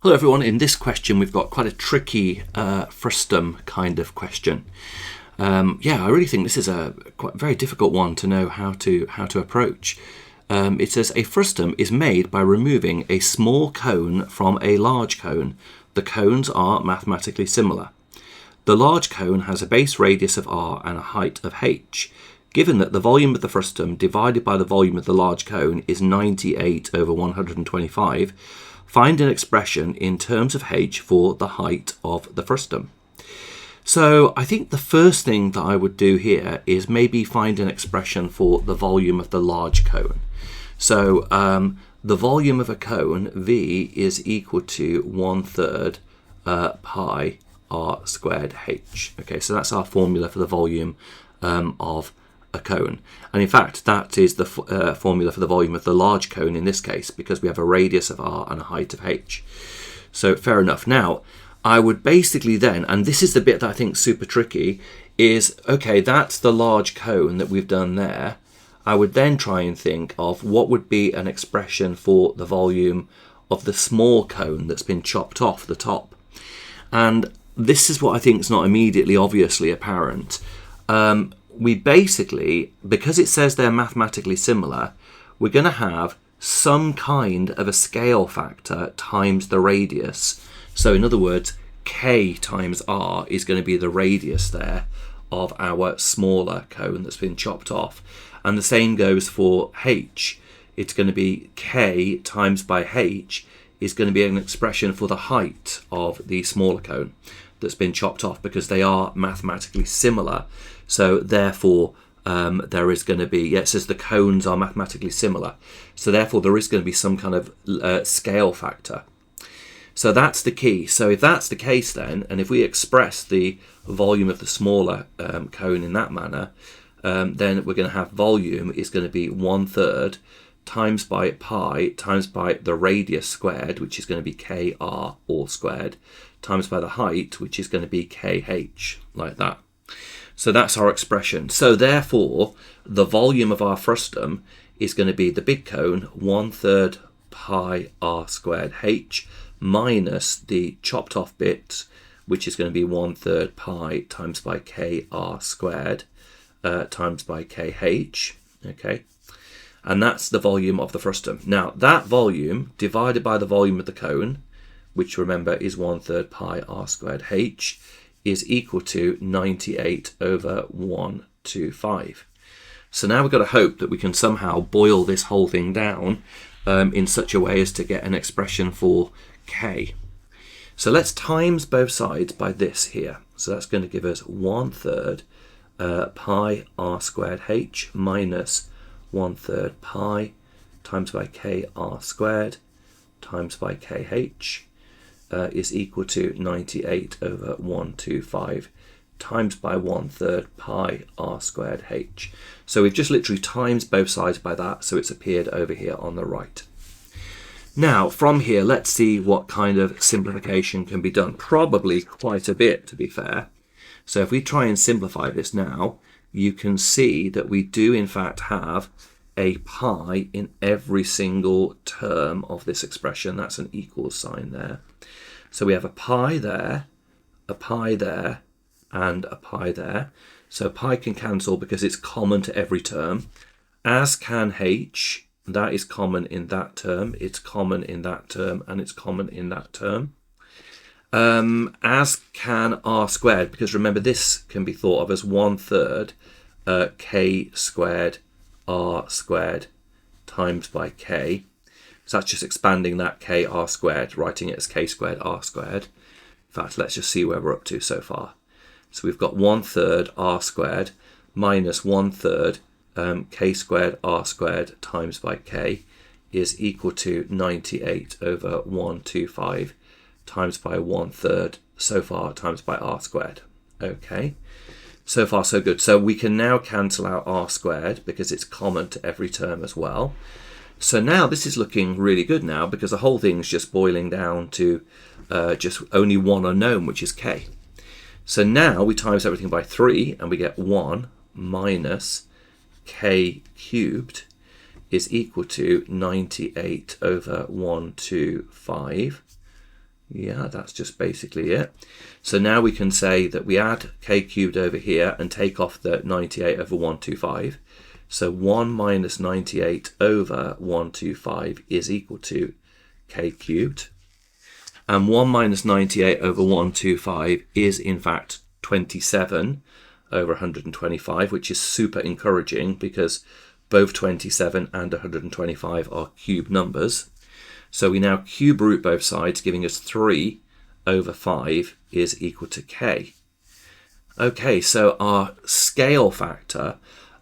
Hello everyone, in this question we've got quite a tricky Frustum kind of question. I really think this is a very difficult one to know how to approach. It says a frustum is made by removing a small cone from a large cone. The cones are mathematically similar. The large cone has a base radius of r and a height of h. Given that the volume of the frustum divided by the volume of the large cone is 98 over 125, find an expression in terms of h for the height of the frustum. So I think the first thing that I would do here is maybe find an expression for the volume of the large cone. So the volume of a cone, V, is equal to 1/3 pi r squared h. Okay, so that's our formula for the volume of a cone. And in fact, that is the formula for the volume of the large cone in this case, because we have a radius of r and a height of h. So fair enough. Now, I would basically then, and this is the bit that I think is super tricky, is, okay, that's the large cone that we've done there. I would then try and think of what would be an expression for the volume of the small cone that's been chopped off the top. And this is what I think is not immediately obviously apparent. We basically, because it says they're mathematically similar, we're going to have some kind of a scale factor times the radius. So in other words, k times r is going to be the radius there of our smaller cone that's been chopped off. And the same goes for h. It's going to be k times by h is going to be an expression for the height of the smaller cone that's been chopped off, because they are mathematically similar. So therefore there is going to be, it says the cones are mathematically similar. So therefore there is going to be some kind of scale factor. So that's the key. So if that's the case then, and if we express the volume of the smaller cone in that manner, then we're going to have volume is going to be 1/3 times by pi times by the radius squared, which is going to be kr all squared, times by the height, which is going to be kh, like that. So that's our expression. So therefore, the volume of our frustum is going to be the big cone, 1/3 pi r squared h, minus the chopped off bit, which is going to be 1/3 pi times by kr squared times by kh. Okay, and that's the volume of the frustum. Now that volume divided by the volume of the cone, which remember is 1/3 pi r squared h, is equal to 98 over 125. So now we've got to hope that we can somehow boil this whole thing down in such a way as to get an expression for k. So let's times both sides by this here. So that's going to give us 1/3 pi r squared h minus 1/3 pi times by kr squared times by kh is equal to 98 over 125 times by 1/3 pi r squared h. So we've just literally times both sides by that, so it's appeared over here on the right. Now from here, let's see what kind of simplification can be done. Probably quite a bit, to be fair. So if we try and simplify this now, you can see that we do in fact have a pi in every single term of this expression. That's an equals sign there. So we have a pi there, and a pi there. So pi can cancel because it's common to every term, as can h. That is common in that term, it's common in that term, and it's common in that term. As can r squared, because remember this can be thought of as 1/3 k squared r squared times by k. So that's just expanding that k r squared, writing it as k squared r squared. In fact, let's just see where we're up to so far. So we've got 1/3 r squared minus 1/3 k squared r squared times by k is equal to 98 over 125 times by 1/3 so far times by r squared. Okay, so far so good. So we can now cancel out r squared because it's common to every term as well. So now this is looking really good now, because the whole thing's just boiling down to just only one unknown, which is k. So now we times everything by 3 and we get 1 minus k cubed is equal to 98 over 125 Yeah, that's just basically it. So now we can say that we add k cubed over here and take off the 98 over 125. So 1 minus 98 over 125 is equal to k cubed. And 1 minus 98 over 125 is in fact 27 over 125, which is super encouraging because both 27 and 125 are cube numbers. So we now cube root both sides, giving us 3 over 5 is equal to k. Okay, so our scale factor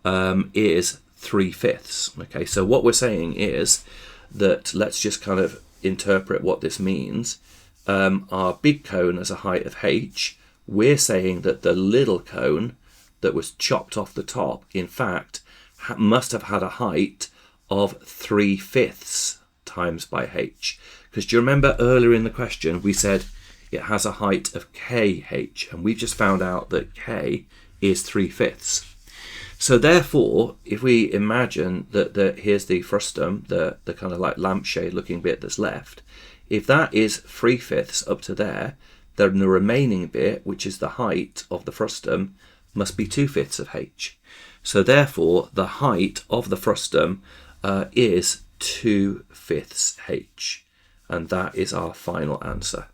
is 3/5. Okay, so what we're saying is that, let's just kind of interpret what this means. Our big cone has a height of h. We're saying that the little cone that was chopped off the top, in fact, must have had a height of 3/5 times by h. Because do you remember earlier in the question we said it has a height of kh, and we've just found out that k is 3/5. So therefore, if we imagine that here's the frustum, the kind of like lampshade looking bit that's left, if that is 3/5 up to there, then the remaining bit, which is the height of the frustum, must be 2/5 of h. So therefore, the height of the frustum is 2/5 h, and that is our final answer.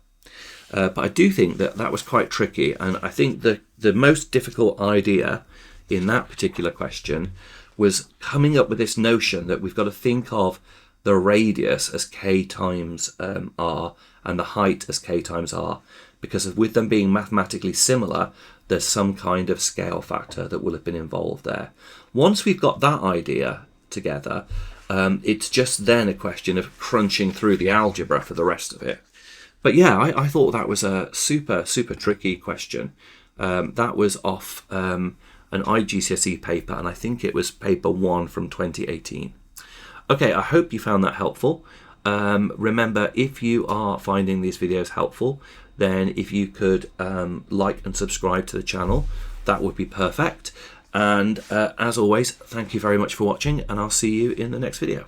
But I do think that that was quite tricky, and I think the most difficult idea in that particular question was coming up with this notion that we've got to think of the radius as k times r and the height as k times r, because with them being mathematically similar, there's some kind of scale factor that will have been involved there. Once we've got that idea together, it's just then a question of crunching through the algebra for the rest of it. But yeah, I thought that was a super tricky question. That was off an GCSE paper, and I think it was paper 1 from 2018. Okay, I hope you found that helpful. Remember, if you are finding these videos helpful, then if you could like and subscribe to the channel, that would be perfect. And as always, thank you very much for watching, and I'll see you in the next video.